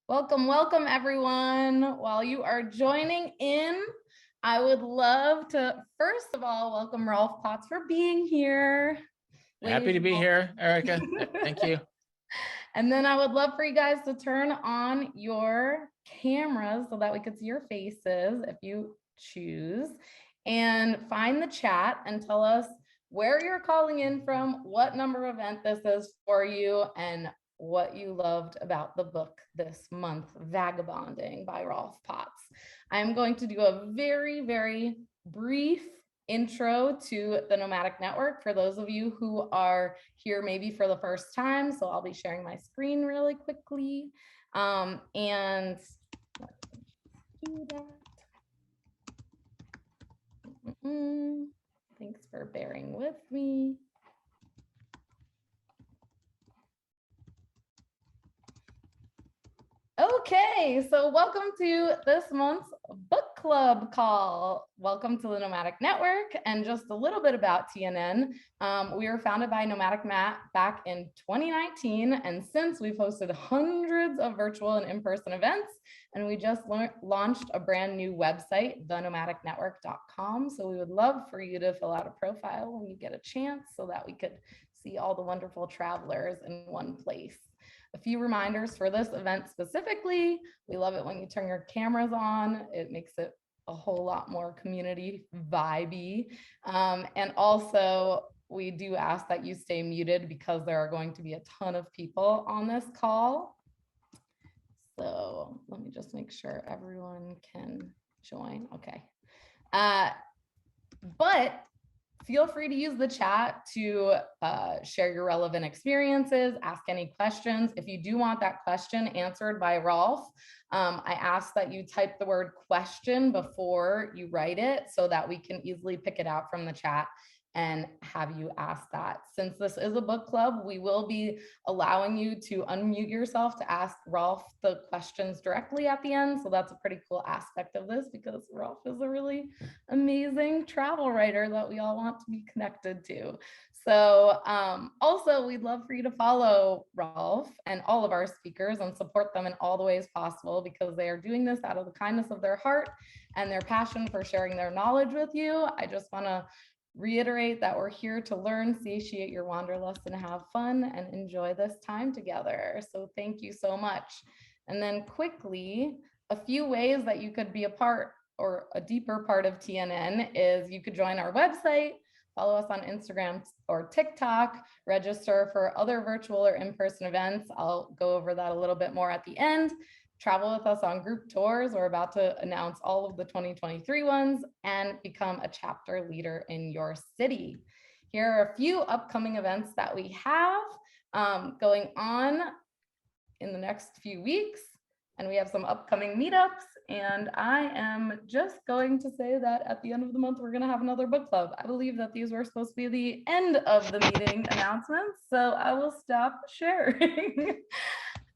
Welcome, welcome everyone. While you are joining in, I would love to, first of all, welcome Rolf Potts for being here. Happy to be here, Erica. Thank you. And then I would love for you guys to turn on your cameras so that we could see your faces if you choose, and find the chat and tell us where you're calling in from, what number event this is for you, and what you loved about the book this month, Vagabonding by Rolf Potts. I'm going to do a very, very brief intro to the Nomadic Network for those of you who are here maybe for the first time. So I'll be sharing my screen really quickly. And let's do that. Thanks for bearing with me. Okay, so welcome to this month's book club call. Welcome to the Nomadic Network. And just a little bit about TNN. We were founded by Nomadic Matt back in 2019. And since we've hosted hundreds of virtual and in-person events, and we just launched a brand new website, thenomadicnetwork.com. So we would love for you to fill out a profile when you get a chance so that we could see all the wonderful travelers in one place. A few reminders for this event specifically. We love it when you turn your cameras on. It makes it a whole lot more community vibey. And also, we do ask that you stay muted because there are going to be a ton of people on this call. So let me just make sure everyone can join. Okay. But feel free to use the chat to share your relevant experiences, ask any questions. If you do want that question answered by Rolf, I ask that you type the word question before you write it so that we can easily pick it out from the chat and have you ask that. Since this is a book club, we will be allowing you to unmute yourself to ask Rolf the questions directly at the end. So that's a pretty cool aspect of this because Rolf is a really amazing travel writer that we all want to be connected to. So also, we'd love for you to follow Rolf and all of our speakers and support them in all the ways possible because they are doing this out of the kindness of their heart and their passion for sharing their knowledge with you. I just want to reiterate that we're here to learn, satiate your wanderlust, and have fun and enjoy this time together. So thank you so much. And then quickly, a few ways that you could be a part or a deeper part of TNN is you could join our website, follow us on Instagram or TikTok, register for other virtual or in-person events. I'll go over that a little bit more at the end. Travel with us on group tours. We're about to announce all of the 2023 ones and become a chapter leader in your city. Here are a few upcoming events that we have going on in the next few weeks. And we have some upcoming meetups. And I am just going to say that at the end of the month, we're going to have another book club. I believe that these were supposed to be the end of the meeting announcements. So I will stop sharing.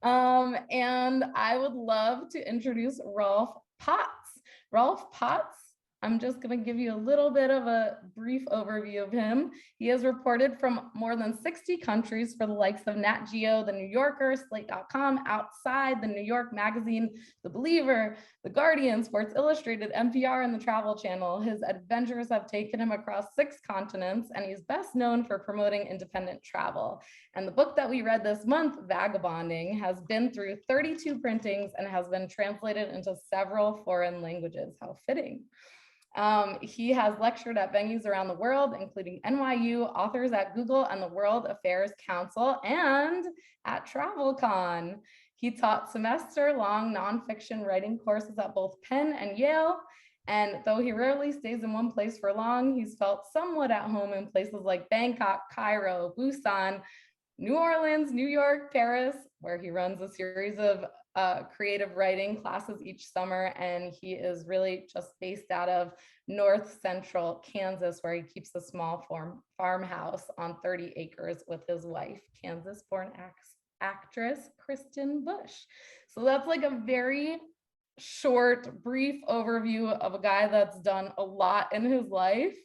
And I would love to introduce Rolf Potts. Rolf Potts, I'm just going to give you a little bit of a brief overview of him. He has reported from more than 60 countries for the likes of Nat Geo, The New Yorker, Slate.com, Outside, The New York Magazine, The Believer, The Guardian, Sports Illustrated, NPR, and the Travel Channel. His adventures have taken him across 6 continents, and he's best known for promoting independent travel. And the book that we read this month, Vagabonding, has been through 32 printings and has been translated into several foreign languages. How fitting. He has lectured at venues around the world, including NYU, authors at Google and the World Affairs Council, and at TravelCon. He taught semester-long nonfiction writing courses at both Penn and Yale. And though he rarely stays in one place for long, he's felt somewhat at home in places like Bangkok, Cairo, Busan, New Orleans, New York, Paris, where he runs a series of creative writing classes each summer. And he is really just based out of North Central Kansas, where he keeps a small farmhouse on 30 acres with his wife, Kansas-born actress Kristen Bush. So that's like a very short, brief overview of a guy that's done a lot in his life.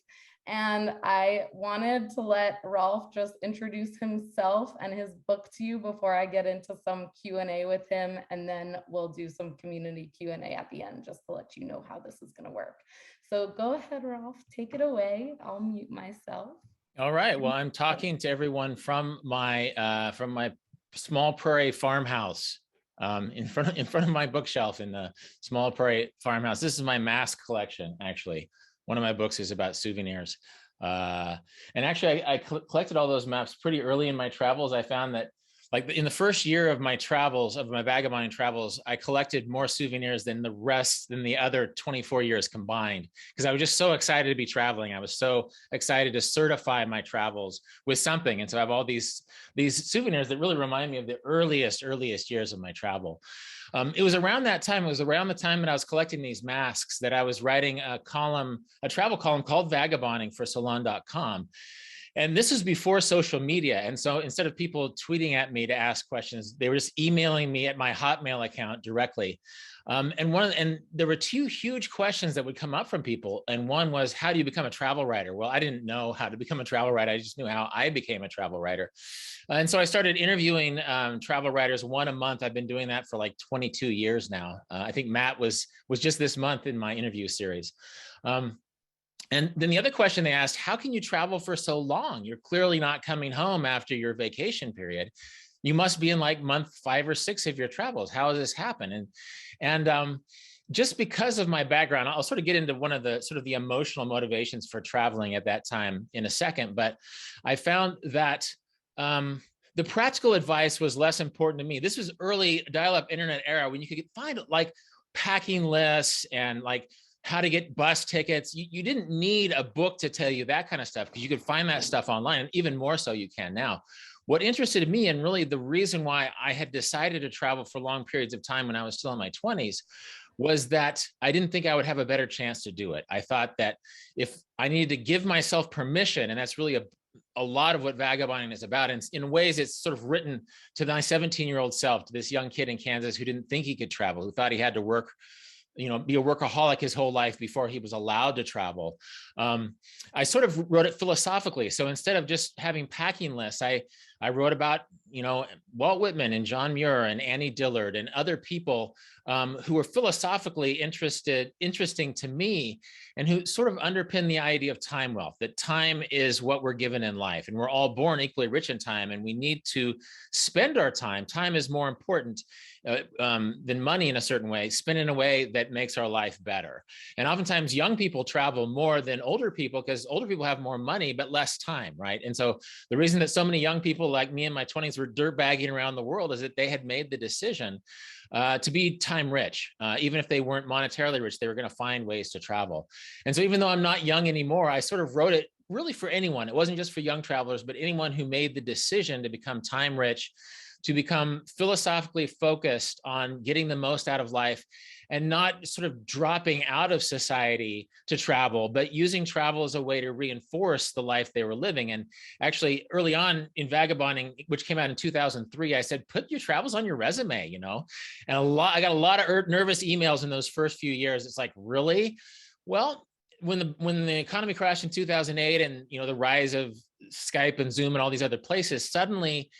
And I wanted to let Rolf just introduce himself and his book to you before I get into some Q&A with him. And then we'll do some community Q&A at the end, just to let you know how this is going to work. So go ahead, Rolf, take it away. I'll mute myself. All right. Well, I'm talking to everyone from my small prairie farmhouse in front of my bookshelf in the small prairie farmhouse. This is my mask collection, actually. One of my books is about souvenirs. And actually, I collected all those maps pretty early in my travels. I found that, like, in the first year of my travels, of my vagabonding travels, I collected more souvenirs than the other 24 years combined, because I was just so excited to be traveling. I was so excited to certify my travels with something. And so I have all these souvenirs that really remind me of the earliest years of my travel. It was around that time, that I was collecting these masks, that I was writing a travel column called Vagabonding for salon.com. And this was before social media. And so instead of people tweeting at me to ask questions, they were just emailing me at my Hotmail account directly. And there were two huge questions that would come up from people. And one was, how do you become a travel writer? Well, I didn't know how to become a travel writer. I just knew how I became a travel writer. And so I started interviewing travel writers, one a month. I've been doing that for like 22 years now. I think Matt was just this month in my interview series. And then the other question they asked, how can you travel for so long? You're clearly not coming home after your vacation period. You must be in like month 5 or 6 of your travels. How does this happen? And just because of my background, I'll sort of get into one of the sort of the emotional motivations for traveling at that time in a second. But I found that the practical advice was less important to me. This was early dial-up internet era when you could find like packing lists and like how to get bus tickets. You didn't need a book to tell you that kind of stuff, because you could find that stuff online, and even more so you can now. What interested me, and really the reason why I had decided to travel for long periods of time when I was still in my 20s, was that I didn't think I would have a better chance to do it. I thought that if I needed to give myself permission, and that's really a lot of what vagabonding is about. And in ways, it's sort of written to my 17-year-old self, to this young kid in Kansas who didn't think he could travel, who thought he had to work, be a workaholic his whole life before he was allowed to travel. I sort of wrote it philosophically. So instead of just having packing lists, I wrote about, Walt Whitman and John Muir and Annie Dillard and other people who were philosophically interesting to me, and who sort of underpin the idea of time wealth, that time is what we're given in life, and we're all born equally rich in time, and we need to spend our time. Time is more important than money in a certain way, spent in a way that makes our life better. And oftentimes young people travel more than older people, because older people have more money but less time, right? And so the reason that so many young people like me in my 20s were dirtbagging around the world is that they had made the decision to be time rich. Even if they weren't monetarily rich, they were going to find ways to travel. And so even though I'm not young anymore, I sort of wrote it really for anyone. It wasn't just for young travelers, but anyone who made the decision to become time rich, to become philosophically focused on getting the most out of life, and not sort of dropping out of society to travel, but using travel as a way to reinforce the life they were living. And actually early on in Vagabonding, which came out in 2003, I said, put your travels on your resume, And I got a lot of nervous emails in those first few years. It's like, really? Well, when the economy crashed in 2008, and the rise of Skype and Zoom and all these other places, suddenly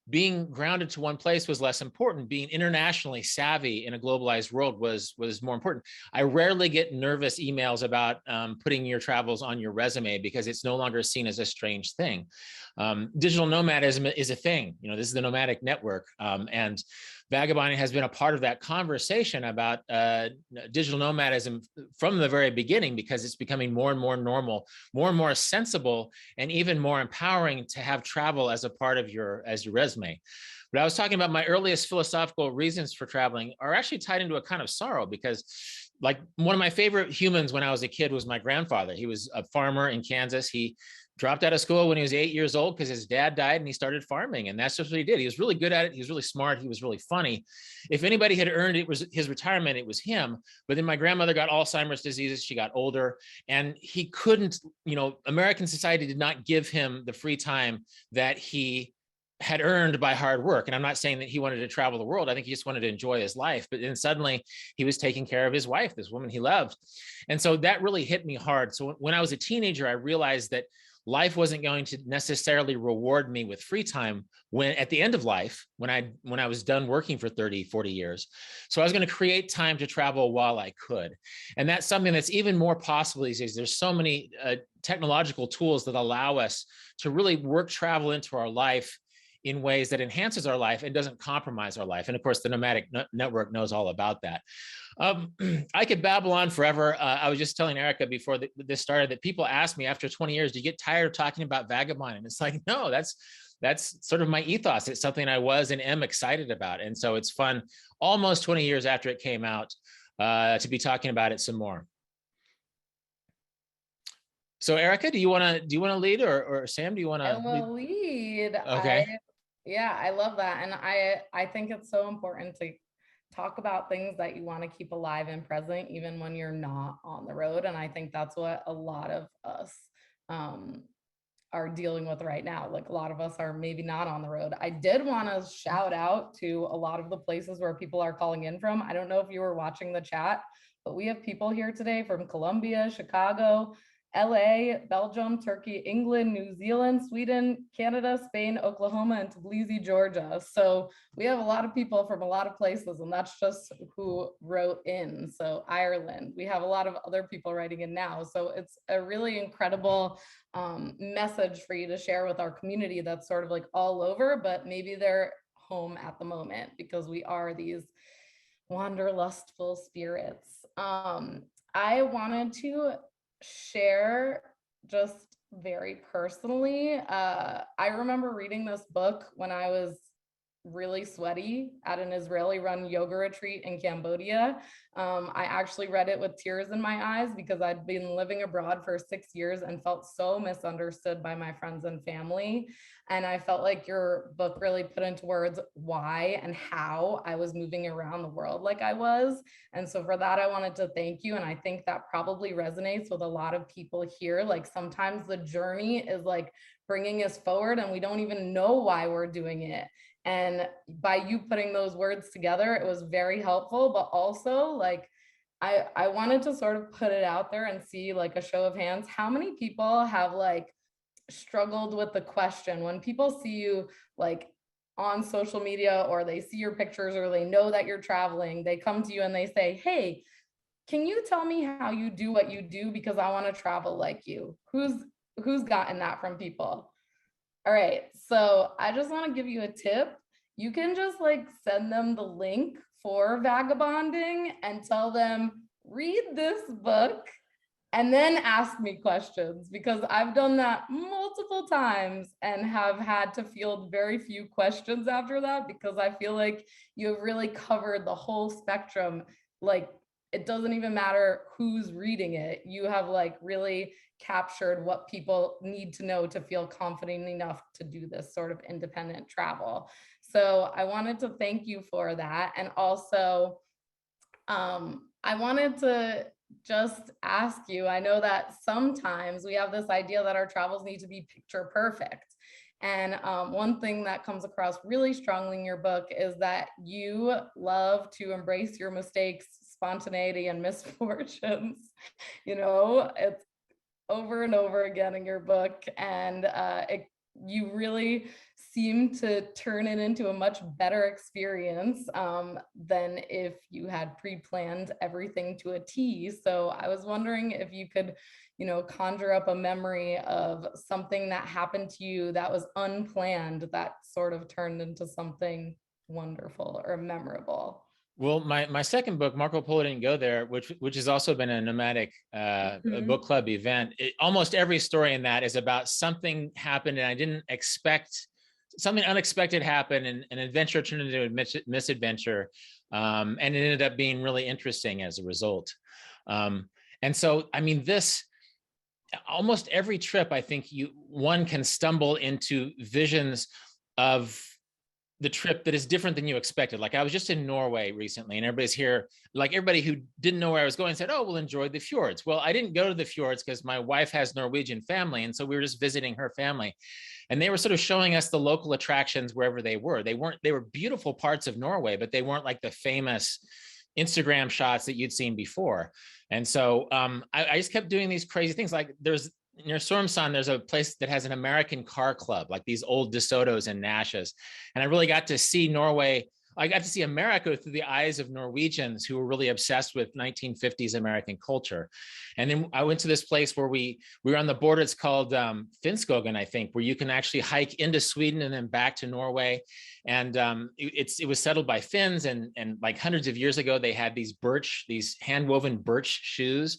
being grounded to one place was less important. Being internationally savvy in a globalized world was more important. I rarely get nervous emails about putting your travels on your resume, because it's no longer seen as a strange thing. Digital nomadism is a thing. This is the nomadic network, and Vagabonding has been a part of that conversation about digital nomadism from the very beginning, because it's becoming more and more normal, more and more sensible, and even more empowering to have travel as a part of your resume. But I was talking about my earliest philosophical reasons for traveling are actually tied into a kind of sorrow, because like one of my favorite humans when I was a kid was my grandfather. He was a farmer in Kansas. He dropped out of school when he was 8 years old because his dad died, and he started farming. And that's just what he did. He was really good at it. He was really smart. He was really funny. If anybody had earned it was his retirement, it was him. But then my grandmother got Alzheimer's disease. She got older, and he couldn't, American society did not give him the free time that he had earned by hard work. And I'm not saying that he wanted to travel the world. I think he just wanted to enjoy his life. But then suddenly he was taking care of his wife, this woman he loved. And so that really hit me hard. So when I was a teenager, I realized that life wasn't going to necessarily reward me with free time when at the end of life, when I was done working for 30, 40 years. So I was going to create time to travel while I could. And that's something that's even more possible these days. There's so many technological tools that allow us to really work travel into our life in ways that enhances our life and doesn't compromise our life. And of course, the Nomadic Network knows all about that. I could babble on forever. I was just telling Erica before this started that people ask me after 20 years, do you get tired of talking about vagabonding? And it's like, no, that's sort of my ethos. It's something I was and am excited about. And so it's fun almost 20 years after it came out to be talking about it some more. So Erica, do you want to lead, or Sam, do you want to? I will lead. Okay. Yeah, I love that. And I think it's so important to talk about things that you want to keep alive and present, even when you're not on the road. And I think that's what a lot of us are dealing with right now. Like a lot of us are maybe not on the road. I did want to shout out to a lot of the places where people are calling in from. I don't know if you were watching the chat, but we have people here today from Colombia, Chicago, LA, Belgium, Turkey, England, New Zealand, Sweden, Canada, Spain, Oklahoma, and Tbilisi, Georgia. So we have a lot of people from a lot of places, and that's just who wrote in. So Ireland, we have a lot of other people writing in now. So it's a really incredible message for you to share with our community that's sort of like all over, but maybe they're home at the moment because we are these wanderlustful spirits. I wanted to share just very personally. I remember reading this book when I was really sweaty at an Israeli-run yoga retreat in Cambodia. I actually read it with tears in my eyes because I'd been living abroad for 6 years and felt so misunderstood by my friends and family. And I felt like your book really put into words why and how I was moving around the world like I was. And so for that, I wanted to thank you. And I think that probably resonates with a lot of people here. Like sometimes the journey is like bringing us forward and we don't even know why we're doing it. And by you putting those words together, it was very helpful, but also like, I wanted to sort of put it out there and see like a show of hands. How many people have like struggled with the question when people see you like on social media or they see your pictures or they know that you're traveling, they come to you and they say, hey, can you tell me how you do what you do? Because I want to travel like you. Who's gotten that from people? All right, so I just want to give you a tip. You can just like send them the link for Vagabonding and tell them, read this book and then ask me questions, because I've done that multiple times and have had to field very few questions after that, because I feel like you have really covered the whole spectrum. Like it doesn't even matter who's reading it. You have like really captured what people need to know to feel confident enough to do this sort of independent travel. So I wanted to thank you for that. And also, I wanted to just ask you, I know that sometimes we have this idea that our travels need to be picture perfect. And one thing that comes across really strongly in your book is that you love to embrace your mistakes, spontaneity, and misfortunes. You know, it's over and over again in your book, and you really seem to turn it into a much better experience than if you had pre-planned everything to a T. So I was wondering if you could, you know, conjure up a memory of something that happened to you that was unplanned that sort of turned into something wonderful or memorable. Well, my second book, Marco Polo Didn't Go There, which has also been a nomadic book club event. Almost every story in that is about something happened and I didn't expect. Something unexpected happened and an adventure turned into a misadventure. And it ended up being really interesting as a result. And so, I mean, almost every trip, I think one can stumble into visions of the trip that is different than you expected. Like I was just in Norway recently, and everybody's here, like everybody who didn't know where I was going said, oh, we'll enjoy the fjords. Well, I didn't go to the fjords because my wife has Norwegian family. And so we were just visiting her family. And they were sort of showing us the local attractions wherever they were. They were beautiful parts of Norway, but they weren't like the famous Instagram shots that you'd seen before. And so I just kept doing these crazy things. Like there's near Sormsand, there's a place that has an American car club, like these old DeSotos and Nashes. And I really got to see Norway. I got to see America through the eyes of Norwegians who were really obsessed with 1950s American culture. And then I went to this place where we were on the border. It's called Finnskogen, I think, where you can actually hike into Sweden and then back to Norway. And it was settled by Finns, and like hundreds of years ago, they had these hand-woven birch shoes.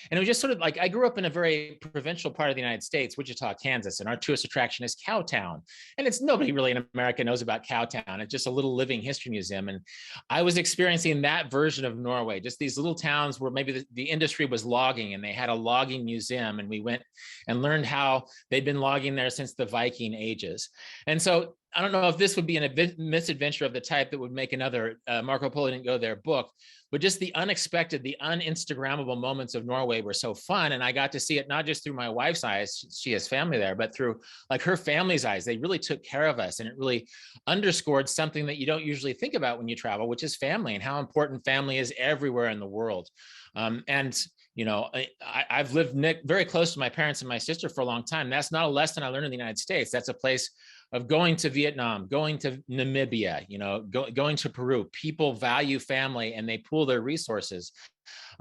And it was just sort of like, I grew up in a very provincial part of the United States, Wichita, Kansas, and our tourist attraction is Cowtown. And it's nobody really in America knows about Cowtown. It's just a little living history museum. And I was experiencing that version of Norway, just these little towns where maybe the industry was logging, and they had a logging museum, and we went and learned how they'd been logging there since the Viking ages. And so I don't know if this would be a misadventure of the type that would make another Marco Polo Didn't Go There book, but just the unexpected, the un-Instagrammable moments of Norway were so fun. And I got to see it not just through my wife's eyes, she has family there, but through like her family's eyes. They really took care of us, and it really underscored something that you don't usually think about when you travel, which is family, and how important family is everywhere in the world. And you know, I've lived very close to my parents and my sister for a long time. That's not a lesson I learned in the United States. That's a place of going to Vietnam, going to Namibia, you know, going to Peru. People value family and they pool their resources.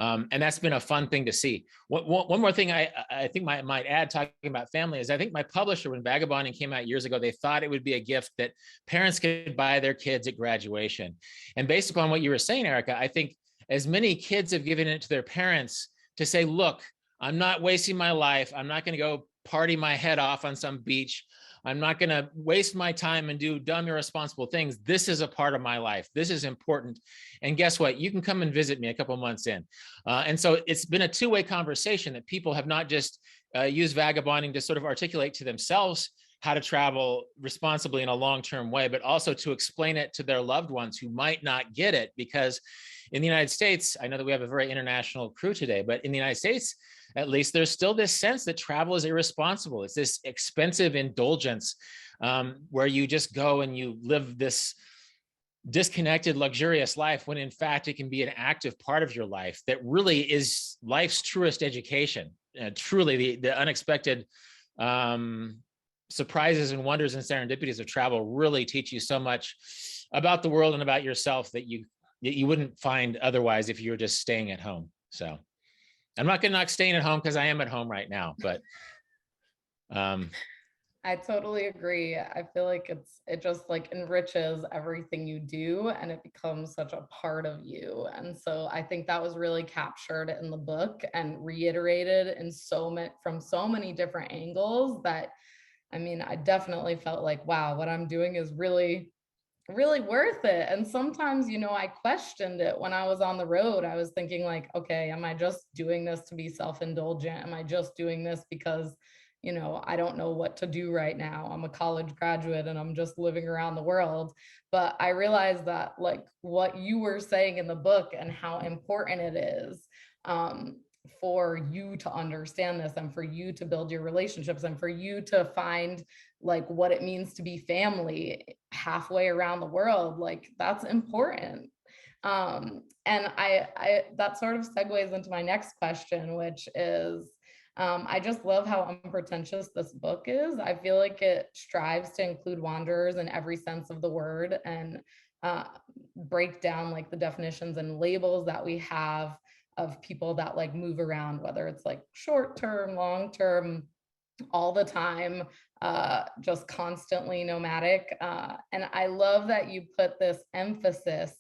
And that's been a fun thing to see. One more thing I think I might add, talking about family, is I think my publisher, when Vagabonding came out years ago, they thought it would be a gift that parents could buy their kids at graduation. And based upon what you were saying, Erica, I think as many kids have given it to their parents to say, look, I'm not wasting my life. I'm not going to go party my head off on some beach. I'm not going to waste my time and do dumb, irresponsible things. This is a part of my life. This is important. And guess what? You can come and visit me a couple months in. And so it's been a two-way conversation that people have not just used Vagabonding to sort of articulate to themselves how to travel responsibly in a long-term way, but also to explain it to their loved ones who might not get it. Because in the United States, I know that we have a very international crew today, but in the United States, at least, there's still this sense that travel is irresponsible. It's this expensive indulgence where you just go and you live this disconnected, luxurious life, when in fact it can be an active part of your life that really is life's truest education. Truly, the unexpected surprises and wonders and serendipities of travel really teach you so much about the world and about yourself that you wouldn't find otherwise if you were just staying at home. So I'm not going to knock staying at home, because I am at home right now, but I totally agree. I feel like it just like enriches everything you do, and it becomes such a part of you. And so I think that was really captured in the book and reiterated in from so many different angles that, I mean, I definitely felt like, wow, what I'm doing is really worth it. And sometimes, you know, I questioned it when I was on the road. I was thinking like, okay, am I just doing this to be self-indulgent? Am I just doing this because, you know, I don't know what to do right now? I'm a college graduate and I'm just living around the world. But I realized that like what you were saying in the book and how important it is for you to understand this, and for you to build your relationships, and for you to find like what it means to be family halfway around the world, like that's important. And I that sort of segues into my next question, which is, I just love how unpretentious this book is. I feel like it strives to include wanderers in every sense of the word, and break down like the definitions and labels that we have of people that like move around, whether it's like short term, long term, all the time, just constantly nomadic. And I love that you put this emphasis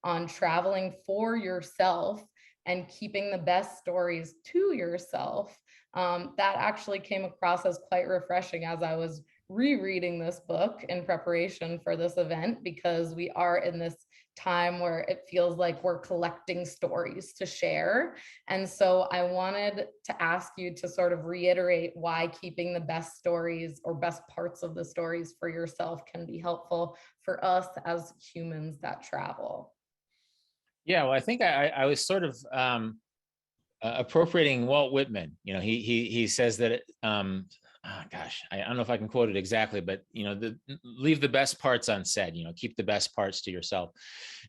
on traveling for yourself and keeping the best stories to yourself. That actually came across as quite refreshing as I was rereading this book in preparation for this event, because we are in this time where it feels like we're collecting stories to share. And so I wanted to ask you to sort of reiterate why keeping the best stories or best parts of the stories for yourself can be helpful for us as humans that travel. Yeah, well, I think I was sort of appropriating Walt Whitman. You know, he says that oh gosh, I don't know if I can quote it exactly, but you know, leave the best parts unsaid. You know, keep the best parts to yourself.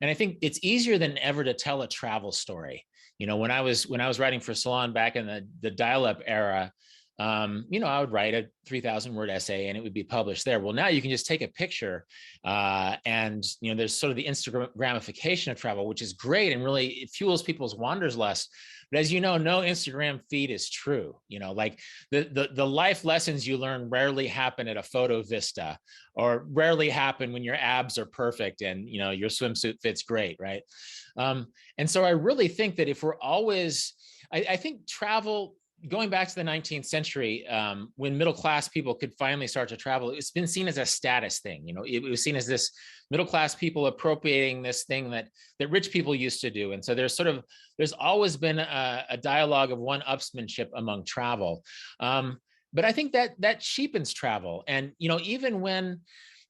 And I think it's easier than ever to tell a travel story. You know, when I was writing for Salon back in the dial-up era, you know, I would write a 3,000 word essay and it would be published there. Well, now you can just take a picture and, you know, there's sort of the Instagramification of travel, which is great and really it fuels people's wanderlust. But as you know, no Instagram feed is true. You know, like the life lessons you learn rarely happen at a photo vista or rarely happen when your abs are perfect and, you know, your swimsuit fits great, right? And so I really think that if we're always, I think travel, going back to the 19th century, when middle-class people could finally start to travel, it's been seen as a status thing. You know, it was seen as this middle-class people appropriating this thing that rich people used to do. And so there's always been a dialogue of one-upsmanship among travel. But I think that cheapens travel. And, you know, even when,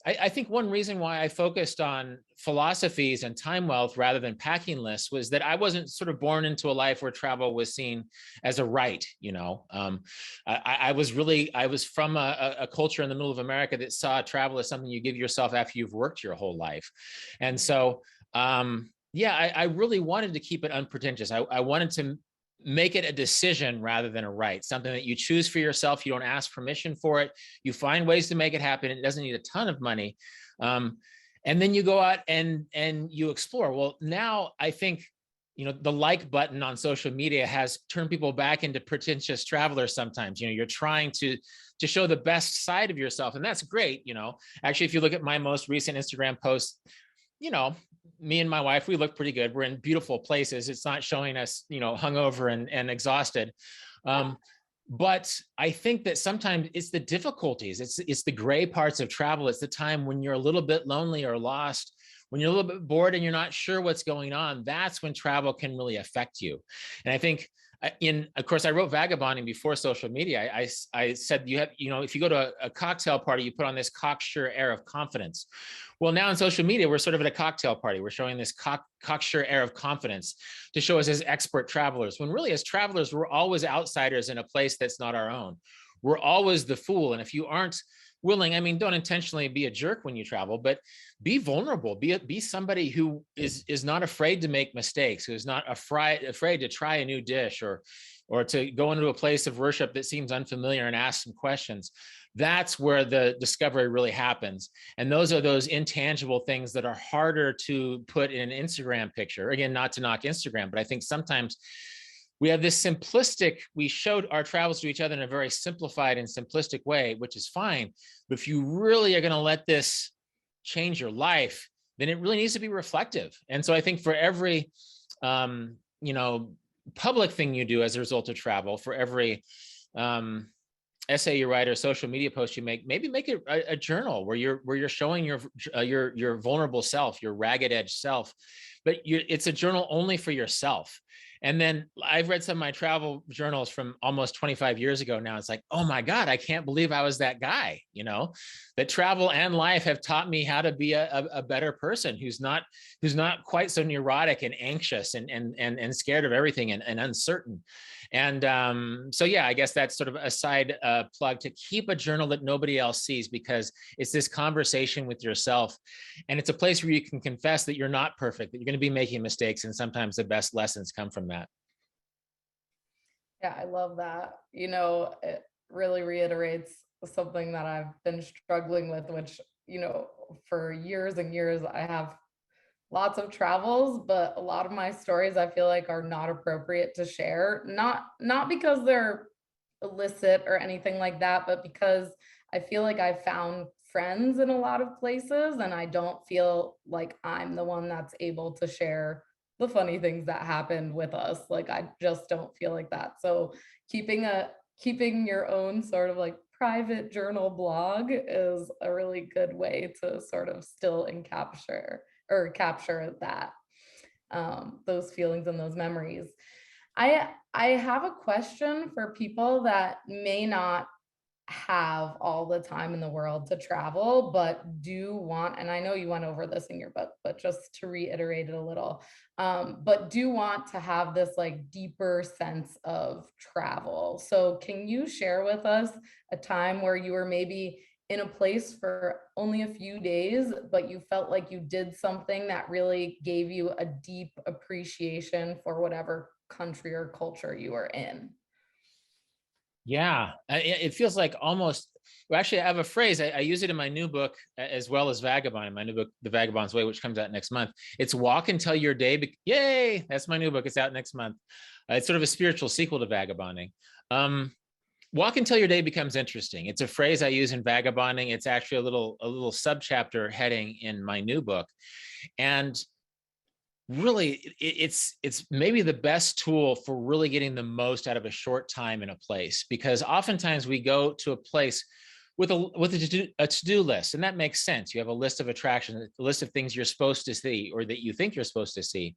I think one reason why I focused on philosophies and time wealth rather than packing lists was that I wasn't sort of born into a life where travel was seen as a right. You know, I was from a culture in the middle of America that saw travel as something you give yourself after you've worked your whole life. And so, yeah, I really wanted to keep it unpretentious. I wanted to make it a decision rather than a right, something that you choose for yourself. You don't ask permission for it. You find ways to make it happen. It doesn't need a ton of money. And then you go out and you explore. Well, now I think, you know, the like button on social media has turned people back into pretentious travelers sometimes. You know, you're trying to show the best side of yourself, and that's great. You know, actually, if you look at my most recent Instagram post, you know, me and my wife, we look pretty good. We're in beautiful places. It's not showing us, you know, hungover and exhausted. But I think that sometimes it's the difficulties. It's the gray parts of travel. It's the time when you're a little bit lonely or lost, when you're a little bit bored and you're not sure what's going on. That's when travel can really affect you. And I think of course, I wrote Vagabonding before social media. I said, you know, if you go to a cocktail party, you put on this cocksure air of confidence. Well, now in social media, we're sort of at a cocktail party. We're showing this cocksure air of confidence to show us as expert travelers, when really as travelers, we're always outsiders in a place that's not our own. We're always the fool. And if you aren't willing, I mean, don't intentionally be a jerk when you travel, but be vulnerable, be somebody who is not afraid to make mistakes, who's not afraid to try a new dish or to go into a place of worship that seems unfamiliar and ask some questions. That's where the discovery really happens. And those are those intangible things that are harder to put in an Instagram picture. Again, not to knock Instagram, but I think sometimes we have this simplistic, we showed our travels to each other in a very simplified and simplistic way, which is fine. But if you really are going to let this change your life, then it really needs to be reflective. And so I think for every, you know, public thing you do as a result of travel, for every essay you write or social media post you make, maybe make it a journal where you're showing your vulnerable self, your ragged edge self, but it's a journal only for yourself. And then I've read some of my travel journals from almost 25 years ago now. It's like, oh my God, I can't believe I was that guy, you know, that travel and life have taught me how to be a better person who's not quite so neurotic and anxious and scared of everything and uncertain. And so, yeah, I guess that's sort of a side plug to keep a journal that nobody else sees, because it's this conversation with yourself. And it's a place where you can confess that you're not perfect, that you're going to be making mistakes. And sometimes the best lessons come from that. Yeah, I love that. You know, it really reiterates something that I've been struggling with, which, you know, for years and years, I have lots of travels, but a lot of my stories I feel like are not appropriate to share. Not because they're illicit or anything like that, but because I feel like I found friends in a lot of places and I don't feel like I'm the one that's able to share the funny things that happened with us. Like I just don't feel like that. So keeping your own sort of like private journal blog is a really good way to sort of still encapture or capture that, those feelings and those memories. I have a question for people that may not have all the time in the world to travel, but do want, and I know you went over this in your book, but just to reiterate it a little, but do want to have this like deeper sense of travel. So can you share with us a time where you were maybe in a place for only a few days, but you felt like you did something that really gave you a deep appreciation for whatever country or culture you were in? Yeah, it feels like almost, well, actually, I have a phrase. I use it in my new book as well as Vagabond, my new book, The Vagabond's Way, which comes out next month. It's walk until your day. Yay, that's my new book. It's out next month. It's sort of a spiritual sequel to Vagabonding. Walk until your day becomes interesting. It's a phrase I use in Vagabonding. It's actually a little subchapter heading in my new book. And really, it's maybe the best tool for really getting the most out of a short time in a place, because oftentimes we go to a place with a to-do list, and that makes sense. You have a list of attractions, a list of things you're supposed to see or that you think you're supposed to see,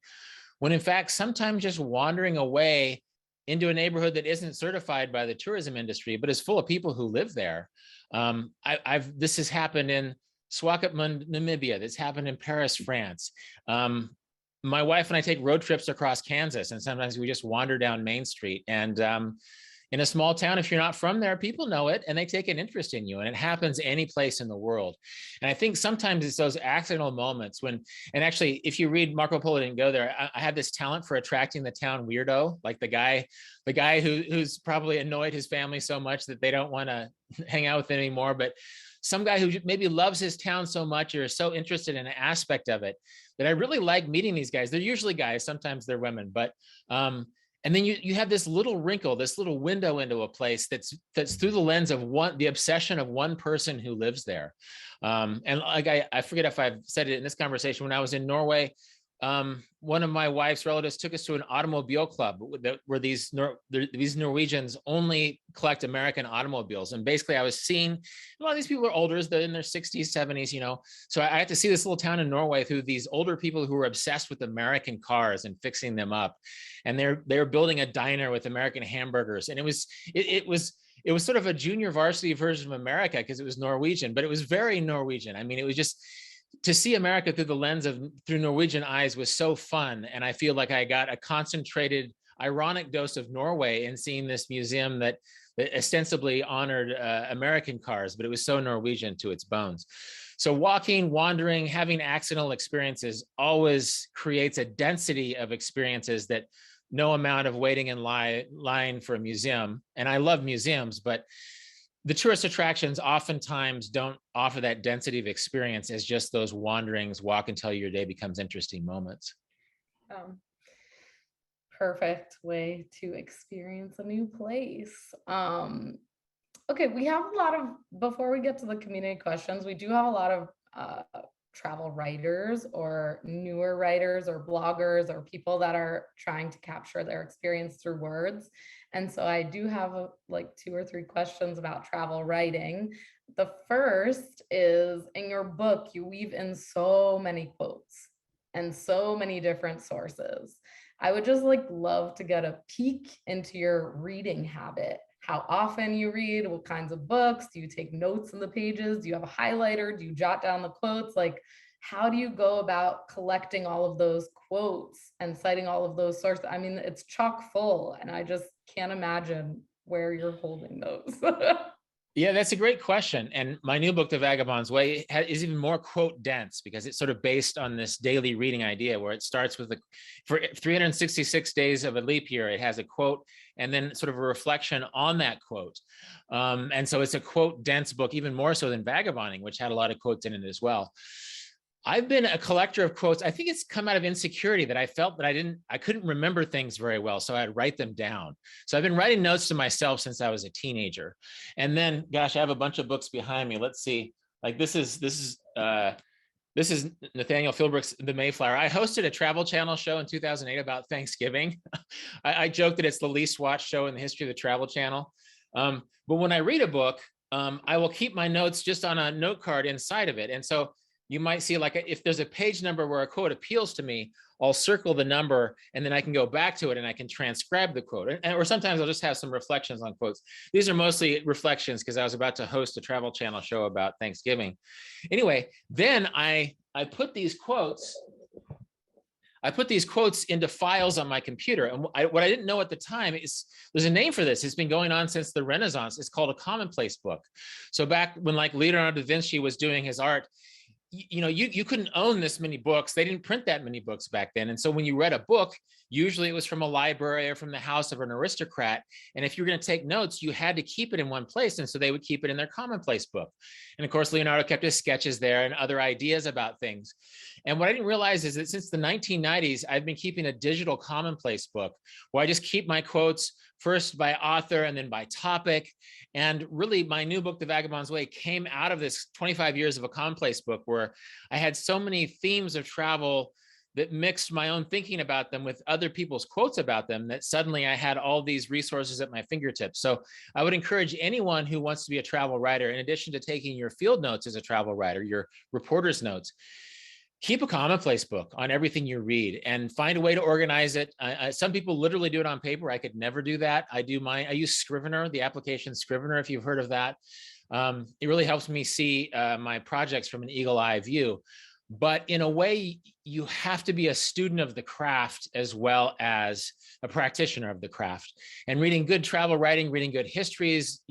when in fact, sometimes just wandering away into a neighborhood that isn't certified by the tourism industry, but is full of people who live there. This has happened in Swakopmund, Namibia. This happened in Paris, France. My wife and I take road trips across Kansas, and sometimes we just wander down Main Street. And in a small town, if you're not from there, people know it and they take an interest in you. And it happens any place in the world. And I think sometimes it's those accidental moments when, and actually, if you read Marco Polo Didn't Go There, I have this talent for attracting the town weirdo, like the guy who's probably annoyed his family so much that they don't want to hang out with it anymore. But some guy who maybe loves his town so much or is so interested in an aspect of it that I really like meeting these guys. They're usually guys, sometimes they're women, but and then you have this little wrinkle, this little window into a place that's through the lens of the obsession of one person who lives there. And like I forget if I've said it in this conversation, when I was in Norway, one of my wife's relatives took us to an automobile club where these Norwegians only collect American automobiles. And basically I was seeing a lot of these people are older, they're in their 60s, 70s, so I had to see this little town in Norway through these older people who were obsessed with American cars and fixing them up. And they're building a diner with American hamburgers. And it was sort of a junior varsity version of America because it was Norwegian, but it was very Norwegian. I mean, it was just, to see America through Norwegian eyes was so fun. And I feel like I got a concentrated, ironic dose of Norway in seeing this museum that ostensibly honored American cars, but it was so Norwegian to its bones. So walking, wandering, having accidental experiences always creates a density of experiences that no amount of waiting in line for a museum. And I love museums, but the tourist attractions oftentimes don't offer that density of experience as just those wanderings, walk until your day becomes interesting moments. Perfect way to experience a new place. Okay, we have a lot of, before we get to the community questions, we do have a lot of travel writers or newer writers or bloggers or people that are trying to capture their experience through words. And so I do have like 2 or 3 questions about travel writing. The first is, in your book, you weave in so many quotes and so many different sources. I would just like love to get a peek into your reading habit. How often you read, what kinds of books, do you take notes in the pages? Do you have a highlighter? Do you jot down the quotes? Like, how do you go about collecting all of those quotes and citing all of those sources? I mean, it's chock full, and I just can't imagine where you're holding those. Yeah, that's a great question. And my new book, The Vagabond's Way, is even more quote dense because it's sort of based on this daily reading idea where it starts with for 366 days of a leap year, it has a quote and then sort of a reflection on that quote. And so it's a quote dense book, even more so than Vagabonding, which had a lot of quotes in it as well. I've been a collector of quotes. I think it's come out of insecurity that I felt that I couldn't remember things very well. So I'd write them down. So I've been writing notes to myself since I was a teenager. And then, gosh, I have a bunch of books behind me. Let's see, like this is Nathaniel Philbrook's The Mayflower. I hosted a Travel Channel show in 2008 about Thanksgiving. I joked that it's the least watched show in the history of the Travel Channel. But when I read a book, I will keep my notes just on a note card inside of it. And so you might see like if there's a page number where a quote appeals to me, I'll circle the number and then I can go back to it and I can transcribe the quote. Or sometimes I'll just have some reflections on quotes. These are mostly reflections because I was about to host a Travel Channel show about Thanksgiving. Anyway, then I put these quotes into files on my computer. And what I didn't know at the time is there's a name for this. It's been going on since the Renaissance. It's called a commonplace book. So back when like Leonardo da Vinci was doing his art, you couldn't own this many books. They didn't print that many books back then. And so when you read a book, usually it was from a library or from the house of an aristocrat. And if you were going to take notes, you had to keep it in one place. And so they would keep it in their commonplace book. And of course, Leonardo kept his sketches there and other ideas about things. And what I didn't realize is that since the 1990s, I've been keeping a digital commonplace book where I just keep my quotes first by author and then by topic. And really my new book, The Vagabond's Way, came out of this 25 years of a commonplace book where I had so many themes of travel that mixed my own thinking about them with other people's quotes about them that suddenly I had all these resources at my fingertips. So I would encourage anyone who wants to be a travel writer, in addition to taking your field notes as a travel writer, your reporter's notes, keep a commonplace book on everything you read and find a way to organize it. Some people literally do it on paper. I could never do that. I use Scrivener, the application Scrivener, if you've heard of that. It really helps me see my projects from an eagle eye view. But in a way, you have to be a student of the craft as well as a practitioner of the craft. And reading good travel writing, reading good histories,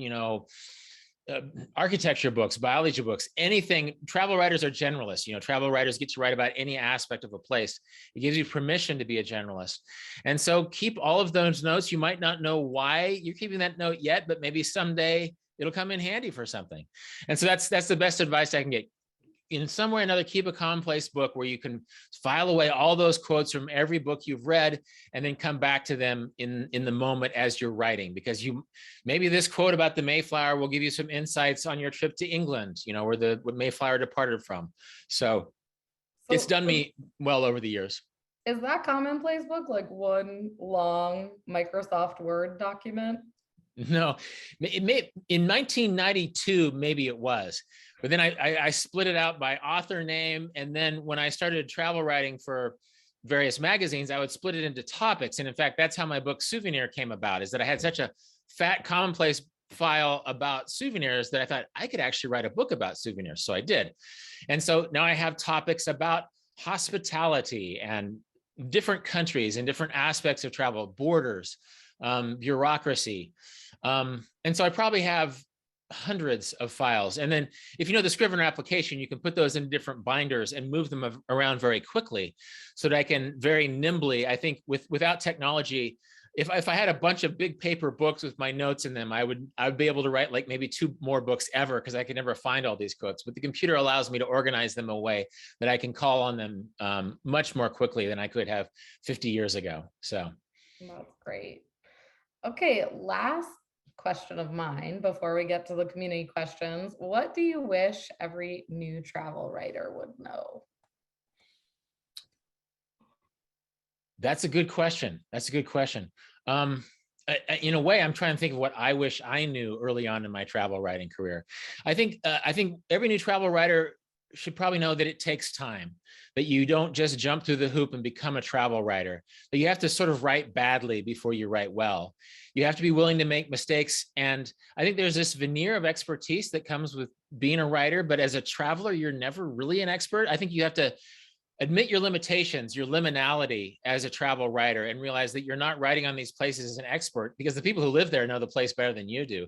architecture books, biology books, anything. Travel writers are generalists. Travel writers get to write about any aspect of a place. It gives you permission to be a generalist. And so keep all of those notes. You might not know why you're keeping that note yet, but maybe someday it'll come in handy for something. And so that's the best advice I can get. In some way or another, keep a commonplace book where you can file away all those quotes from every book you've read and then come back to them in the moment as you're writing, because maybe this quote about the Mayflower will give you some insights on your trip to England, where the Mayflower departed from. So it's done me well over the years. Is that commonplace book like one long Microsoft Word document? No, in 1992, maybe it was. But then I split it out by author name. And then when I started travel writing for various magazines, I would split it into topics. And in fact, that's how my book Souvenir came about, is that I had such a fat commonplace file about souvenirs that I thought I could actually write a book about souvenirs. So I did. And so now I have topics about hospitality and different countries and different aspects of travel, borders, bureaucracy. And so I probably have hundreds of files. And then if you know the Scrivener application, you can put those in different binders and move them around very quickly so that I can very nimbly, I think without technology, if I had a bunch of big paper books with my notes in them, I would be able to write like maybe 2 more books ever, because I could never find all these quotes. But the computer allows me to organize them in a way that I can call on them much more quickly than I could have 50 years ago. So that's great. Okay, last question of mine before we get to the community questions. What do you wish every new travel writer would know? That's a good question. In a way, I'm trying to think of what I wish I knew early on in my travel writing career. I think every new travel writer should probably know that it takes time, that you don't just jump through the hoop and become a travel writer, that you have to sort of write badly before you write well. You have to be willing to make mistakes. And I think there's this veneer of expertise that comes with being a writer, but as a traveler, you're never really an expert. I think you have to admit your limitations, your liminality as a travel writer, and realize that you're not writing on these places as an expert, because the people who live there know the place better than you do.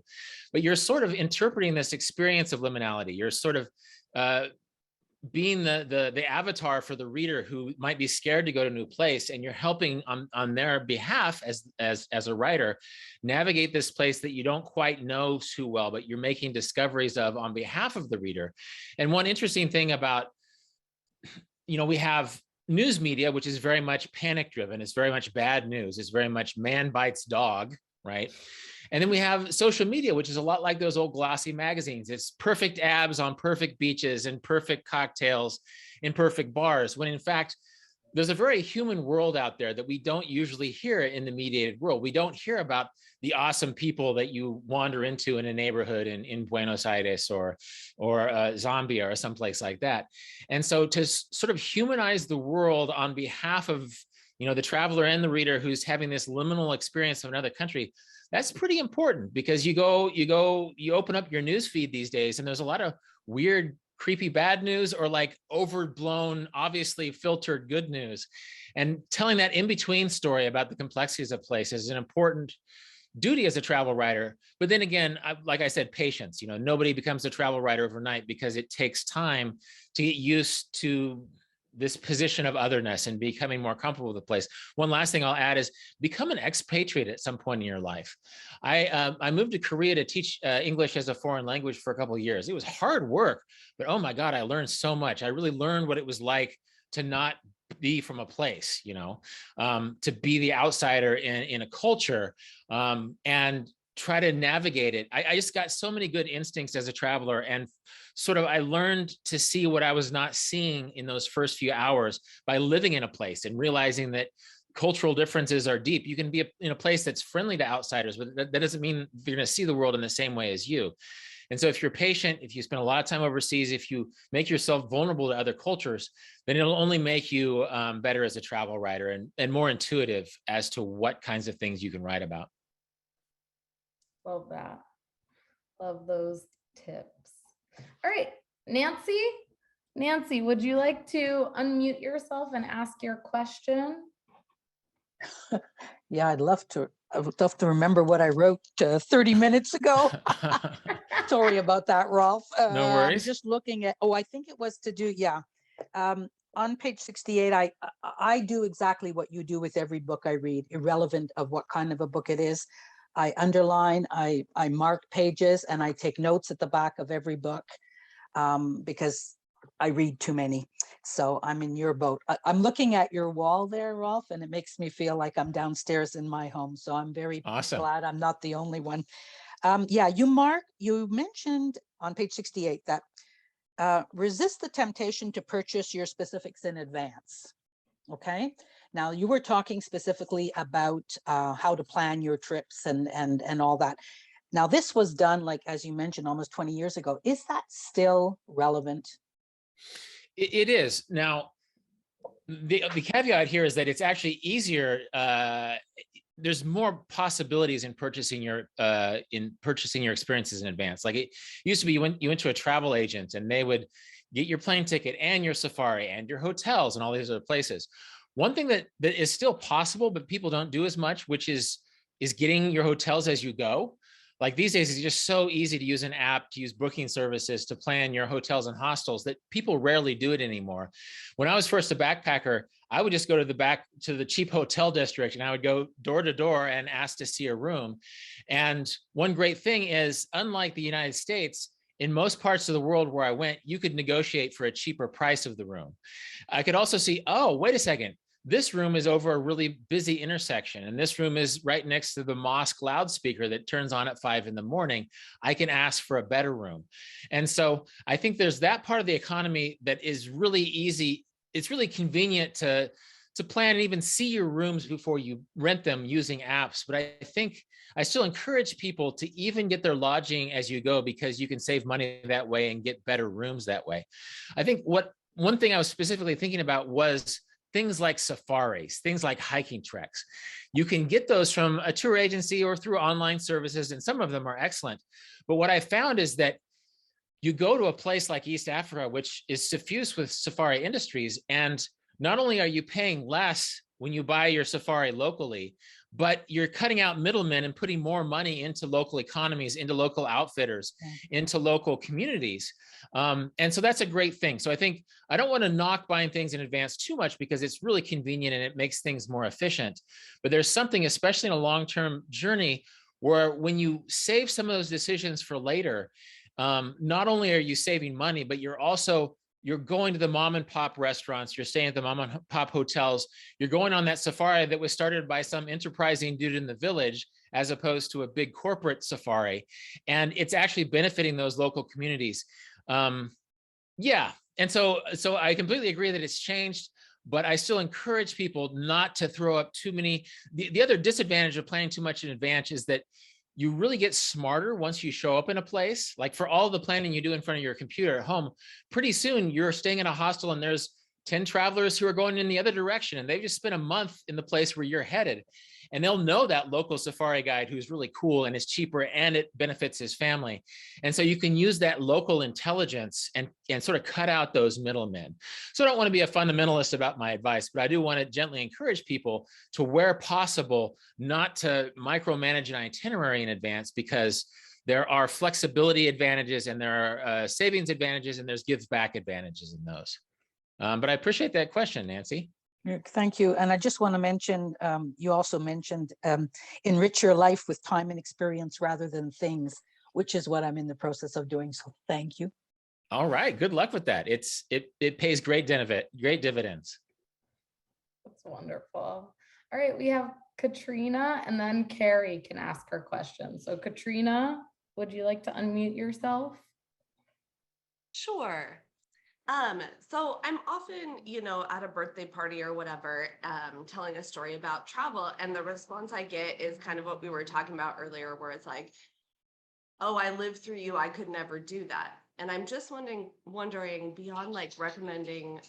But you're sort of interpreting this experience of liminality. You're sort of being the avatar for the reader who might be scared to go to a new place, and you're helping on their behalf as a writer navigate this place that you don't quite know too well, but you're making discoveries of on behalf of the reader. And one interesting thing about, we have news media, which is very much panic driven. It's very much bad news. It's very much man bites dog, right? And then we have social media, which is a lot like those old glossy magazines. It's perfect abs on perfect beaches and perfect cocktails in perfect bars, when in fact, there's a very human world out there that we don't usually hear in the mediated world. We don't hear about the awesome people that you wander into in a neighborhood in Buenos Aires or Zambia or someplace like that. And so to sort of humanize the world on behalf of, you know, the traveler and the reader who's having this liminal experience of another country, that's pretty important, because you open up your news feed these days and there's a lot of weird, creepy bad news, or like overblown, obviously filtered good news. And telling that in-between story about the complexities of places is an important duty as a travel writer. But then again, like I said, patience. You know, nobody becomes a travel writer overnight, because it takes time to get used to this position of otherness and becoming more comfortable with the place. One last thing I'll add is become an expatriate at some point in your life. I moved to Korea to teach English as a foreign language for a couple of years. It was hard work, but oh my God, I learned so much. I really learned what it was like to not be from a place, you know, to be the outsider in a culture, and try to navigate it. I just got so many good instincts as a traveler, and sort of I learned to see what I was not seeing in those first few hours by living in a place and realizing that cultural differences are deep. You can be in a place that's friendly to outsiders, but that doesn't mean you're going to see the world in the same way as you. And so if you're patient, if you spend a lot of time overseas, if you make yourself vulnerable to other cultures, then it'll only make you better as a travel writer, and more intuitive as to what kinds of things you can write about. Love that. Love those tips. All right, Nancy. Nancy, would you like to unmute yourself and ask your question? Yeah, I'd love to. I would love to remember what I wrote 30 minutes ago. Sorry about that, Rolf. No worries. I'm just looking at, I think it was to do, yeah. On page 68, I do exactly what you do with every book I read, irrelevant of what kind of a book it is. I underline, I mark pages, and I take notes at the back of every book, because I read too many. So I'm in your boat. I'm looking at your wall there, Rolf, and it makes me feel like I'm downstairs in my home. So I'm very glad I'm not the only one. Yeah, you mentioned on page 68 that resist the temptation to purchase your specifics in advance. Okay. Now you were talking specifically about how to plan your trips and all that. Now this was done, like, as you mentioned, almost 20 years ago. Is that still relevant? It is. Now, the caveat here is that it's actually easier. There's more possibilities in purchasing your experiences in advance. Like it used to be, you went to a travel agent and they would get your plane ticket and your safari and your hotels and all these other places. One thing that is still possible, but people don't do as much, which is getting your hotels as you go. Like these days, it's just so easy to use an app, to use booking services to plan your hotels and hostels, that people rarely do it anymore. When I was first a backpacker, I would just go to the cheap hotel district, and I would go door to door and ask to see a room. And one great thing is, unlike the United States, in most parts of the world where I went, you could negotiate for a cheaper price of the room. I could also see, oh, wait a second, this room is over a really busy intersection, and this room is right next to the mosque loudspeaker that turns on at 5 in the morning. I can ask for a better room. And so I think there's that part of the economy that is really easy. It's really convenient to plan and even see your rooms before you rent them using apps. But I think I still encourage people to even get their lodging as you go, because you can save money that way and get better rooms that way. I think one thing I was specifically thinking about was things like safaris, things like hiking treks. You can get those from a tour agency or through online services, and some of them are excellent. But what I found is that you go to a place like East Africa, which is suffused with safari industries, and not only are you paying less when you buy your safari locally, but you're cutting out middlemen and putting more money into local economies, into local outfitters, into local communities. And so that's a great thing. So I think I don't want to knock buying things in advance too much, because it's really convenient and it makes things more efficient. But there's something, especially in a long-term journey, where when you save some of those decisions for later, not only are you saving money, but you're going to the mom and pop restaurants, you're staying at the mom and pop hotels, you're going on that safari that was started by some enterprising dude in the village, as opposed to a big corporate safari. And it's actually benefiting those local communities. Yeah. And so I completely agree that it's changed. but I still encourage people not to throw up too many. The other disadvantage of planning too much in advance is that you really get smarter once you show up in a place. Like for all the planning you do in front of your computer at home, pretty soon you're staying in a hostel and there's 10 travelers who are going in the other direction, and they've just spent a month in the place where you're headed. And they'll know that local safari guide who's really cool and is cheaper and it benefits his family. And so you can use that local intelligence and sort of cut out those middlemen. So I don't want to be a fundamentalist about my advice, but I do want to gently encourage people to, where possible, not to micromanage an itinerary in advance, because there are flexibility advantages and there are savings advantages and there's give back advantages in those. But I appreciate that question, Nancy. Thank you. And I just want to mention, you also mentioned enrich your life with time and experience rather than things, which is what I'm in the process of doing. So thank you. All right. Good luck with that. It pays great dividends. That's wonderful. All right. We have Katrina, and then Carrie can ask her question. So Katrina, would you like to unmute yourself? Sure. So I'm often, at a birthday party or whatever, telling a story about travel, and the response I get is kind of what we were talking about earlier, where it's like, oh, I lived through you, I could never do that. And I'm just wondering beyond like recommending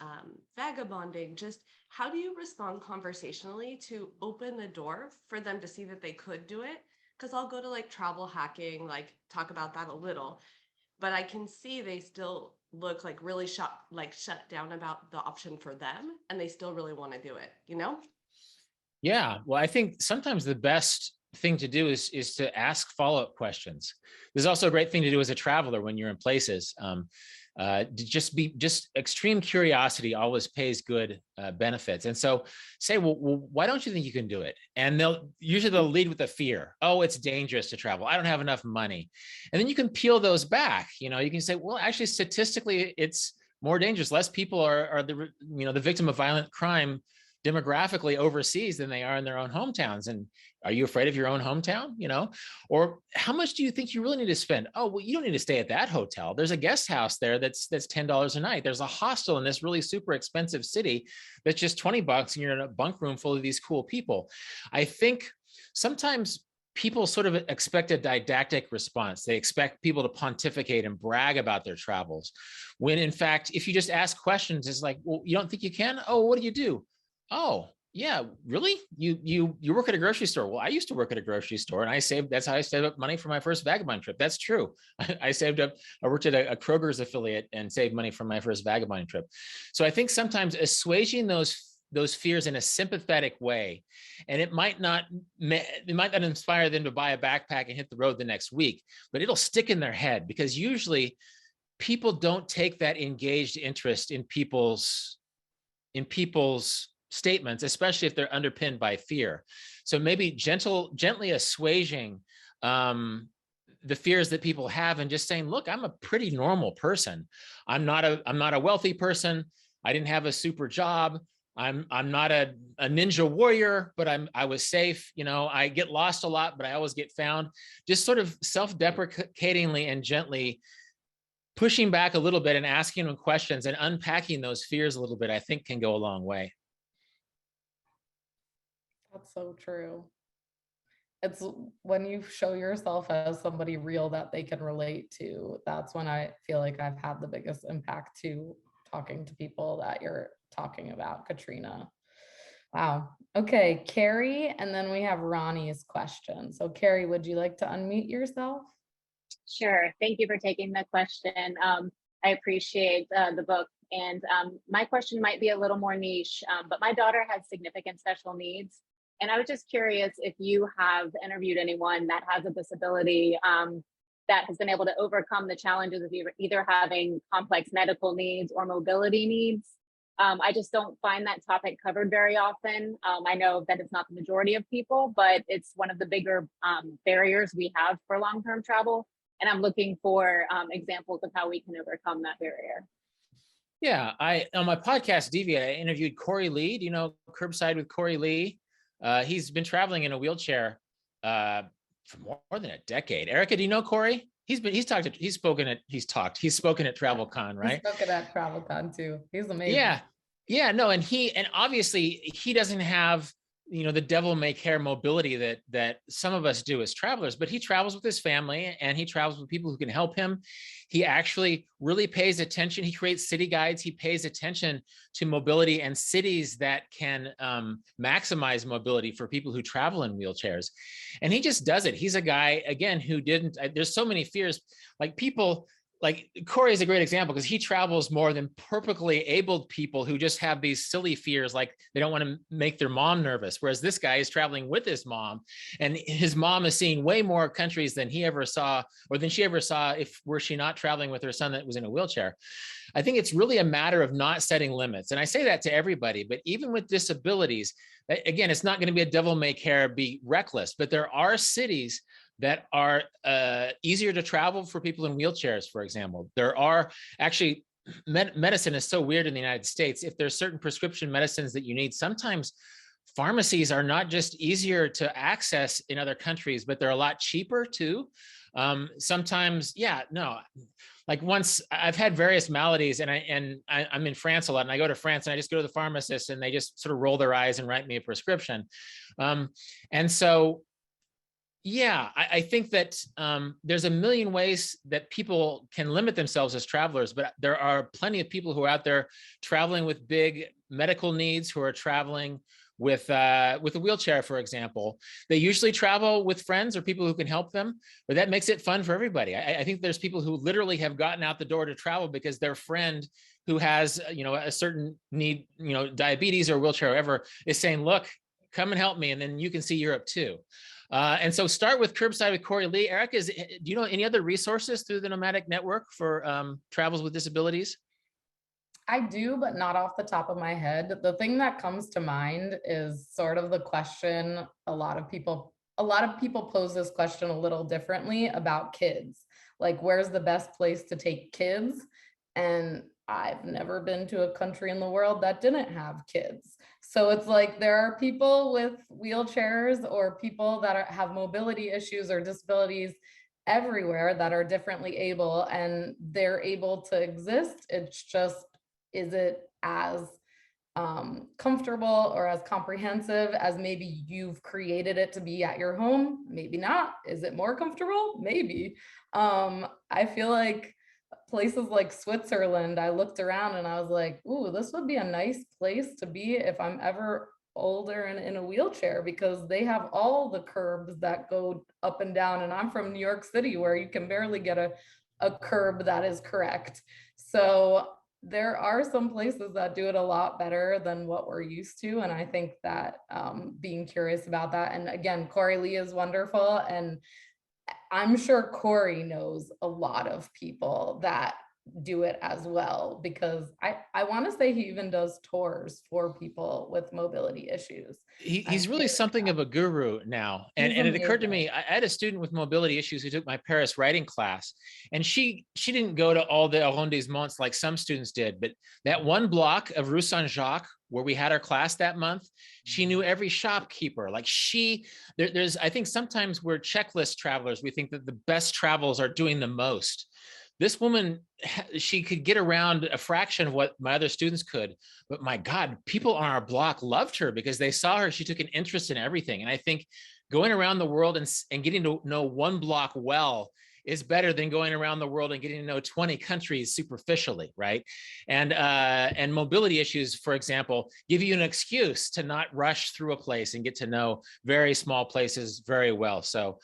vagabonding, just how do you respond conversationally to open the door for them to see that they could do it? Because I'll go to like travel hacking, like talk about that a little, but I can see they still look like really shut down about the option for them, and they still really want to do it, Yeah, well, I think sometimes the best thing to do is to ask follow-up questions. There's also a great thing to do as a traveler when you're in places. Just extreme curiosity always pays good benefits. And so say, well, why don't you think you can do it? And they'll lead with the fear. Oh, it's dangerous to travel. I don't have enough money. And then you can peel those back. You can say, well, actually, statistically, it's more dangerous. Less people are the victim of violent crime demographically overseas than they are in their own hometowns. And are you afraid of your own hometown? Or how much do you think you really need to spend? Oh, well, you don't need to stay at that hotel. There's a guest house there that's $10 a night. There's a hostel in this really super expensive city that's just $20 and you're in a bunk room full of these cool people. I think sometimes people sort of expect a didactic response. They expect people to pontificate and brag about their travels, when in fact, if you just ask questions, it's like, well, you don't think you can? Oh, what do you do? Oh, yeah, really? You work at a grocery store? Well, I used to work at a grocery store, and that's how I saved up money for my first Vagabond trip. That's true. I worked at a Kroger's affiliate and saved money for my first Vagabond trip. So I think sometimes assuaging those fears in a sympathetic way, and it might not inspire them to buy a backpack and hit the road the next week, but it'll stick in their head, because usually people don't take that engaged interest in people's statements, especially if they're underpinned by fear. So maybe gently assuaging the fears that people have, and just saying, look, I'm a pretty normal person. I'm not a wealthy person. I didn't have a super job. I'm not a ninja warrior, but I was safe. I get lost a lot, but I always get found. Just sort of self-deprecatingly and gently pushing back a little bit and asking them questions and unpacking those fears a little bit, I think can go a long way. That's so true. It's when you show yourself as somebody real that they can relate to, that's when I feel like I've had the biggest impact to talking to people that you're talking about, Katrina. Wow. Okay, Carrie, and then we have Ronnie's question. So Carrie, would you like to unmute yourself? Sure. Thank you for taking the question. I appreciate the book. And my question might be a little more niche, but my daughter has significant special needs. And I was just curious if you have interviewed anyone that has a disability that has been able to overcome the challenges of either having complex medical needs or mobility needs. I just don't find that topic covered very often. I know that it's not the majority of people, but it's one of the bigger barriers we have for long-term travel. And I'm looking for examples of how we can overcome that barrier. Yeah, on my podcast, Deviate, I interviewed Corey Lee. Do you know Curbside with Corey Lee? He's been traveling in a wheelchair for more than a decade. Erica, do you know Corey? He's spoken at TravelCon, right? He's spoken at TravelCon too. He's amazing. Yeah. Yeah, no, and obviously he doesn't have, the devil may care mobility that some of us do as travelers, but he travels with his family and he travels with people who can help him. He actually really pays attention. He creates city guides. He pays attention to mobility and cities that can maximize mobility for people who travel in wheelchairs. And he just does it. He's a guy, again, who didn't, there's so many fears, like people, like Corey is a great example because he travels more than perfectly abled people who just have these silly fears, like they don't want to make their mom nervous. Whereas this guy is traveling with his mom, and his mom is seeing way more countries than he ever saw, or than she ever saw were she not traveling with her son that was in a wheelchair. I think it's really a matter of not setting limits. And I say that to everybody, but even with disabilities, again, it's not going to be a devil may care, be reckless, but there are cities that are easier to travel for people in wheelchairs, for example. There are actually, medicine is so weird in the United States. If there's certain prescription medicines that you need, sometimes pharmacies are not just easier to access in other countries, but they're a lot cheaper too. Sometimes, like once I've had various maladies and I'm in France a lot, and I go to France and I just go to the pharmacist and they just sort of roll their eyes and write me a prescription. And so, yeah, I think that there's a million ways that people can limit themselves as travelers, but there are plenty of people who are out there traveling with big medical needs, who are traveling with a wheelchair, for example. They usually travel with friends or people who can help them, but that makes it fun for everybody. I think there's people who literally have gotten out the door to travel because their friend who has, a certain need, diabetes or wheelchair or whatever, is saying, look, come and help me, and then you can see Europe too. And so start with Curbside with Corey Lee. Erica, do you know any other resources through the Nomadic Network for travels with disabilities? I do, but not off the top of my head. The thing that comes to mind is sort of the question a lot of people pose this question a little differently about kids. Like, where's the best place to take kids? And I've never been to a country in the world that didn't have kids. So it's like there are people with wheelchairs or people that have mobility issues or disabilities everywhere that are differently able, and they're able to exist. It's just, is it as comfortable or as comprehensive as maybe you've created it to be at your home? Maybe not. Is it more comfortable? Maybe. I feel like places like Switzerland, I looked around and I was like, ooh, this would be a nice place to be if I'm ever older and in a wheelchair, because they have all the curbs that go up and down. And I'm from New York City, where you can barely get a curb that is correct. So there are some places that do it a lot better than what we're used to. And I think that being curious about that. And again, Corey Lee is wonderful. And I'm sure Corey knows a lot of people that do it as well, because I want to say he even does tours for people with mobility issues. He's really something of a guru now. And it occurred to me, I had a student with mobility issues who took my Paris writing class, and she didn't go to all the arrondissements like some students did, but that one block of Rue Saint-Jacques where we had our class that month, she knew every shopkeeper. Like there's, I think sometimes we're checklist travelers. We think that the best travels are doing the most. This woman, she could get around a fraction of what my other students could, but my God, people on our block loved her because they saw her. She took an interest in everything. And I think going around the world and getting to know one block well is better than going around the world and getting to know 20 countries superficially, right? And mobility issues, for example, give you an excuse to not rush through a place and get to know very small places very well. So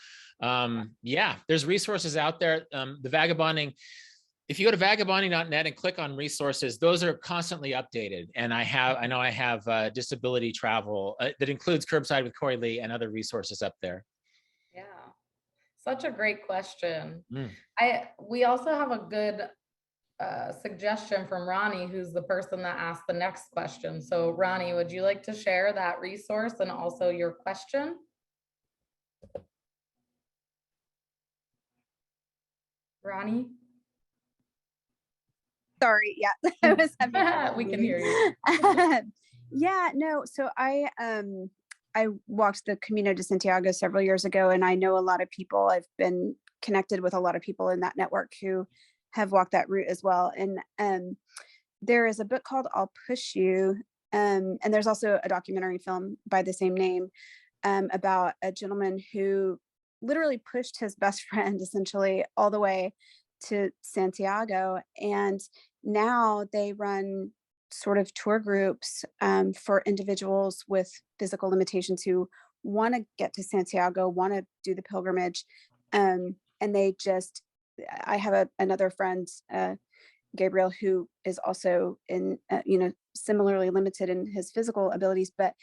yeah, there's resources out there. The Vagabonding, if you go to vagabonding.net and click on resources, those are constantly updated. And I know I have disability travel that includes Curbside with Corey Lee and other resources up there. Yeah, such a great question. We also have a good suggestion from Ronnie, who's the person that asked the next question. So Ronnie, would you like to share that resource and also your question? Ronnie? Sorry, yeah, I was having we can hear you. Yeah, no, so I walked the Camino de Santiago several years ago, and I know a lot of people. I've been connected with a lot of people in that network who have walked that route as well. And there is a book called I'll Push You. And there's also a documentary film by the same name, about a gentleman who literally pushed his best friend essentially all the way to Santiago. And now they run sort of tour groups, for individuals with physical limitations who want to get to Santiago, want to do the pilgrimage. And they just, I have another friend, Gabriel, who is also in, similarly limited in his physical abilities, but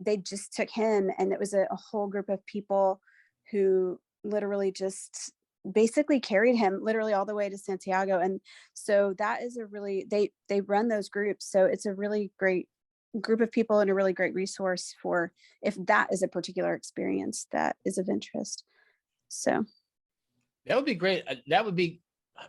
they just took him, and it was a whole group of people who literally just basically carried him literally all the way to Santiago. And so that is a really, they run those groups. So it's a really great group of people and a really great resource for if that is a particular experience that is of interest. So that would be great. That would be,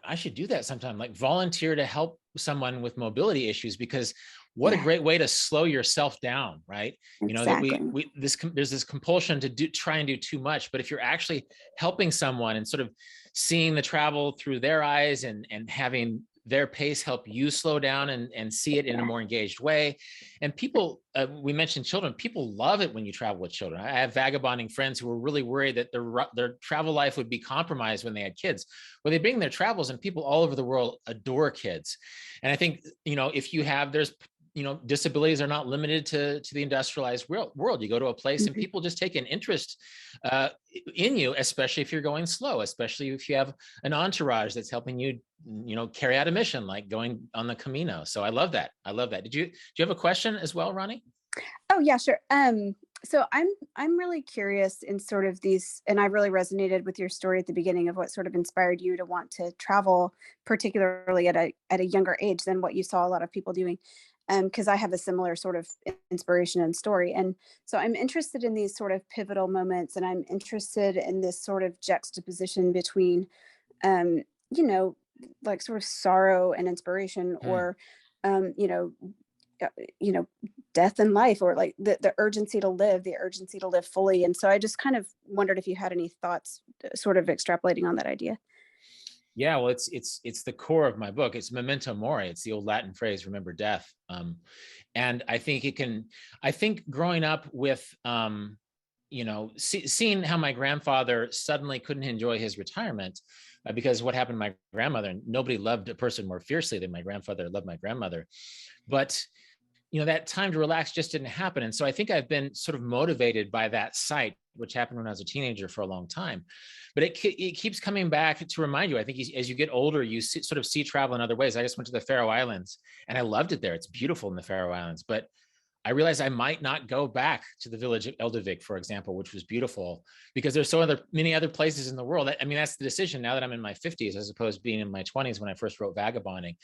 I should do that sometime, like volunteer to help someone with mobility issues, because what a great way to slow yourself down, right? Exactly. You know, that there's this compulsion to try and do too much, but if you're actually helping someone and sort of seeing the travel through their eyes and having their pace help you slow down and see it in a more engaged way. And people, we mentioned children, people love it when you travel with children. I have vagabonding friends who were really worried that their travel life would be compromised when they had kids. Well, they bring their travels, and people all over the world adore kids. And I think, if you have, disabilities are not limited to the industrialized world. You go to a place and people just take an interest in you, especially if you're going slow, especially if you have an entourage that's helping you, carry out a mission, like going on the Camino. So I love that. Do you have a question as well, Ronnie? Oh yeah, sure. So I'm really curious in sort of these, and I really resonated with your story at the beginning of what sort of inspired you to want to travel, particularly at a younger age than what you saw a lot of people doing. Because I have a similar sort of inspiration and story. And so I'm interested in these sort of pivotal moments, and I'm interested in this sort of juxtaposition between, like sort of sorrow and inspiration, or, death and life, or like the urgency to live fully. And so I just kind of wondered if you had any thoughts sort of extrapolating on that idea. Yeah, well, it's the core of my book. It's memento mori. It's the old Latin phrase, remember death. And I think growing up with, seeing how my grandfather suddenly couldn't enjoy his retirement because what happened to my grandmother, and nobody loved a person more fiercely than my grandfather loved my grandmother. But that time to relax just didn't happen. And so I think I've been sort of motivated by that sight, which happened when I was a teenager for a long time. But it keeps coming back to remind you. I think as you get older, you sort of see travel in other ways. I just went to the Faroe Islands and I loved it there. It's beautiful in the Faroe Islands. But I realized I might not go back to the village of Eldavik, for example, which was beautiful, because there's many other places in the world. I mean, that's the decision now that I'm in my 50s, as opposed to being in my 20s when I first wrote Vagabonding,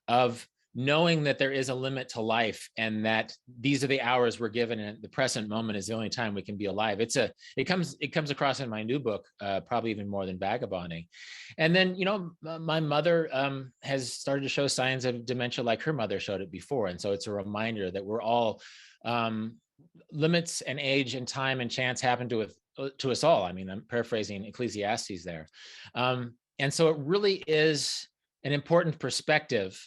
of knowing that there is a limit to life and that these are the hours we're given, and the present moment is the only time we can be alive. It comes across in my new book, probably even more than Vagabonding. And then, my mother has started to show signs of dementia like her mother showed it before. And so it's a reminder that we're all, limits and age and time and chance happen to us all. I mean, I'm paraphrasing Ecclesiastes there. And so it really is an important perspective.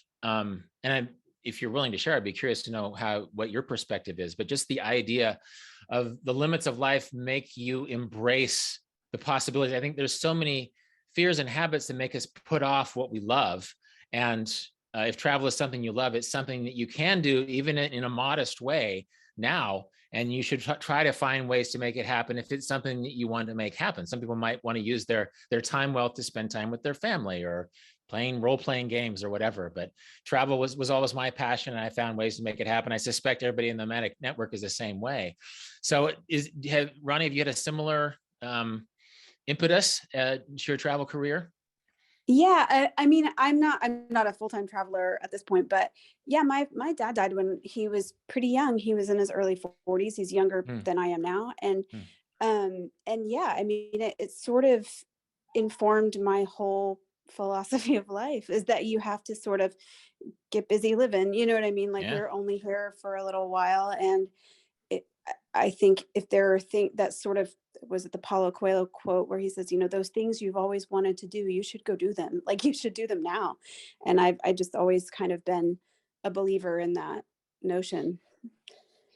If you're willing to share, I'd be curious to know what your perspective is, but just the idea of the limits of life make you embrace the possibilities. I think there's so many fears and habits that make us put off what we love. And if travel is something you love, it's something that you can do even in a modest way now. And you should try to find ways to make it happen if it's something that you want to make happen. Some people might want to use their time wealth to spend time with their family or role-playing games or whatever. But travel was always my passion, and I found ways to make it happen. I suspect everybody in the Nomadic Network is the same way. So Ronnie, have you had a similar impetus to your travel career? Yeah, I mean, I'm not a full-time traveler at this point, but yeah, my dad died when he was pretty young. He was in his early 40s. He's younger than I am now. And yeah, I mean, it sort of informed my whole philosophy of life, is that you have to sort of get busy living. You know what I mean? Like, we're only here for a little while. And I think if there are things that sort of, was it the Paulo Coelho quote where he says, those things you've always wanted to do, you should go do them. Like, you should do them now. And I just always kind of been a believer in that notion.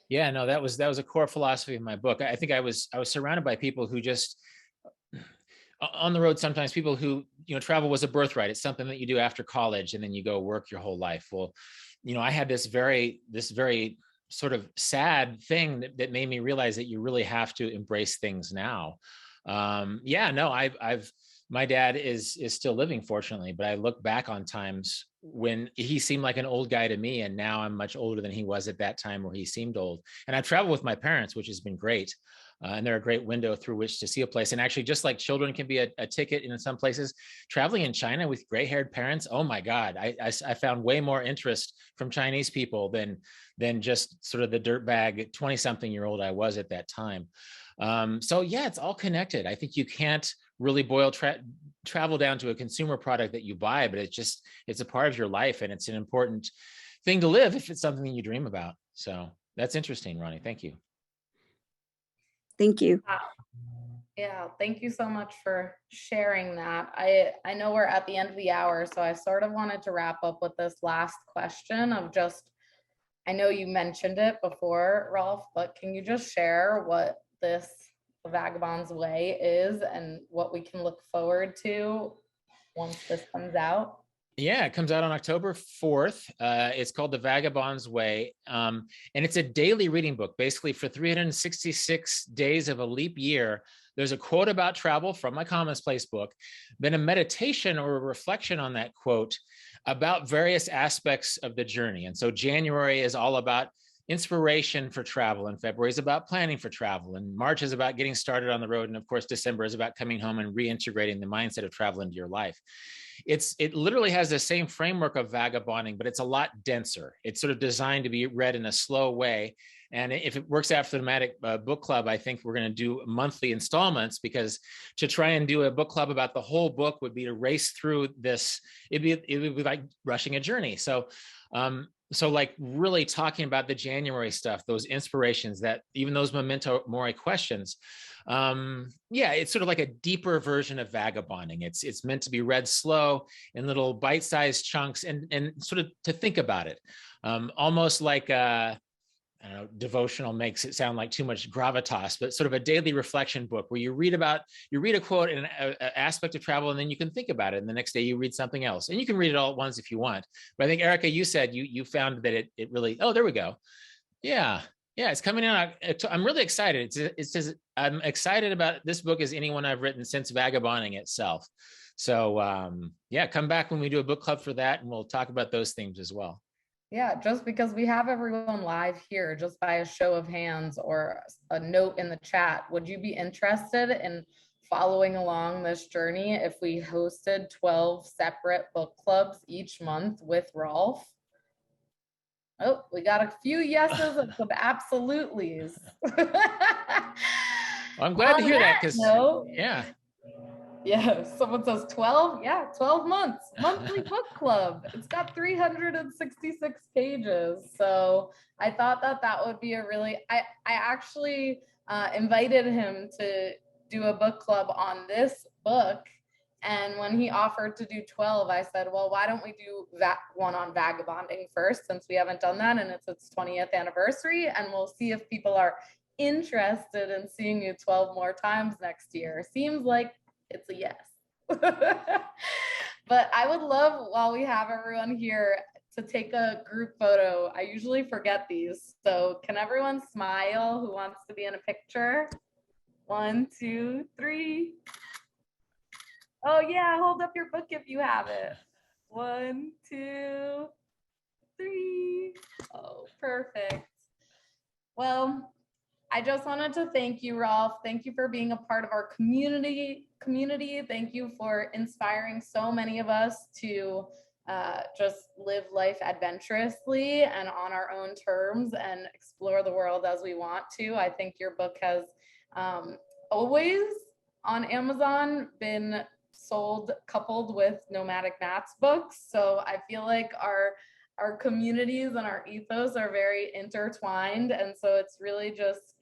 Yeah, no, that was a core philosophy of my book. I think I was surrounded by people who just on the road, sometimes people who, travel was a birthright. It's something that you do after college and then you go work your whole life. Well, I had this very sort of sad thing that made me realize that you really have to embrace things now. Yeah, no, my dad is still living, fortunately, but I look back on times when he seemed like an old guy to me, and now I'm much older than he was at that time where he seemed old. And I've traveled with my parents, which has been great. And they're a great window through which to see a place. And actually, just like children can be a ticket in some places, traveling in China with gray-haired parents, oh my God, I found way more interest from Chinese people than just sort of the dirtbag 20-something-year-old I was at that time. So yeah, it's all connected. I think you can't really boil travel down to a consumer product that you buy, but it's a part of your life, and it's an important thing to live if it's something you dream about. So that's interesting, Ronnie. Thank you. Thank you. Yeah, thank you so much for sharing that. I know we're at the end of the hour, so I sort of wanted to wrap up with this last question of just, I know you mentioned it before, Rolf, but can you just share what this Vagabond's Way is and what we can look forward to once this comes out? Yeah, it comes out on October 4th. It's called The Vagabond's Way. And it's a daily reading book. Basically, for 366 days of a leap year, there's a quote about travel from my Commonplace book, then a meditation or a reflection on that quote about various aspects of the journey. And so January is all about inspiration for travel, and February is about planning for travel, and March is about getting started on the road, and of course December is about coming home and reintegrating the mindset of travel into your life. It literally has the same framework of vagabonding, but it's a lot denser. It's sort of designed to be read in a slow way. And if it works out for the Nomadic Book Club, I think we're going to do monthly installments, because to try and do a book club about the whole book would be to race through this. It would be like rushing a journey. So like really talking about the January stuff, those inspirations, that even those memento mori questions. Yeah, it's sort of like a deeper version of vagabonding. It's meant to be read slow in little bite-sized chunks and sort of to think about it. Almost like I don't know, devotional makes it sound like too much gravitas, but sort of a daily reflection book where you read a quote in an aspect of travel, and then you can think about it. And the next day you read something else, and you can read it all at once if you want. But I think, Erica, you said you found that it really, oh, there we go. Yeah. It's coming out. I'm really excited. I'm excited about this book as anyone I've written since Vagabonding itself. So yeah, come back when we do a book club for that, and we'll talk about those themes as well. Yeah, just because we have everyone live here, just by a show of hands or a note in the chat, would you be interested in following along this journey if we hosted 12 separate book clubs each month with Rolf? Oh, we got a few yeses and some absolutelys. I'm glad to hear that, because yeah, someone says 12. Yeah, 12 months, monthly book club. It's got 366 pages. So I thought that would be a really, I actually invited him to do a book club on this book. And when he offered to do 12, I said, well, why don't we do that one on vagabonding first, since we haven't done that and it's its 20th anniversary, and we'll see if people are interested in seeing you 12 more times next year. Seems like it's a yes. But I would love, while we have everyone here, to take a group photo. I usually forget these. So can everyone smile who wants to be in a picture? 1, 2, 3. Oh yeah, hold up your book if you have it. 1, 2, 3. Oh, perfect. Well, I just wanted to thank you, Rolf. Thank you for being a part of our community. Thank you for inspiring so many of us to just live life adventurously and on our own terms and explore the world as we want to. I think your book has always on Amazon been sold coupled with Nomadic Matt's books. So I feel like our communities and our ethos are very intertwined. And so it's really just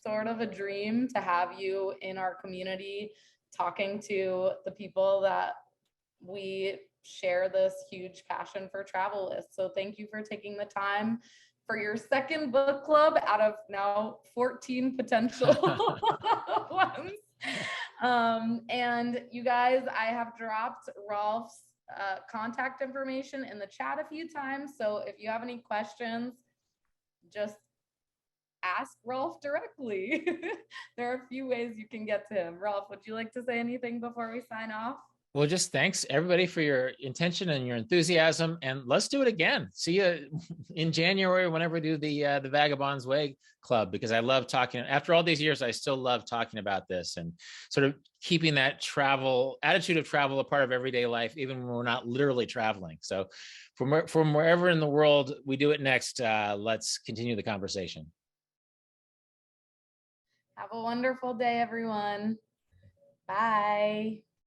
sort of a dream to have you in our community, talking to the people that we share this huge passion for travel with. So thank you for taking the time for your second book club out of now 14 potential ones. And you guys, I have dropped Rolf's contact information in the chat a few times. So if you have any questions, just ask Rolf directly. There are a few ways you can get to him. Rolf, would you like to say anything before we sign off? Well, just thanks everybody for your intention and your enthusiasm, and let's do it again. See you in January whenever we do the Vagabonds Way Club, because I love talking. After all these years, I still love talking about this and sort of keeping that attitude of travel a part of everyday life, even when we're not literally traveling. So from wherever in the world we do it next, let's continue the conversation. Have a wonderful day, everyone. Bye.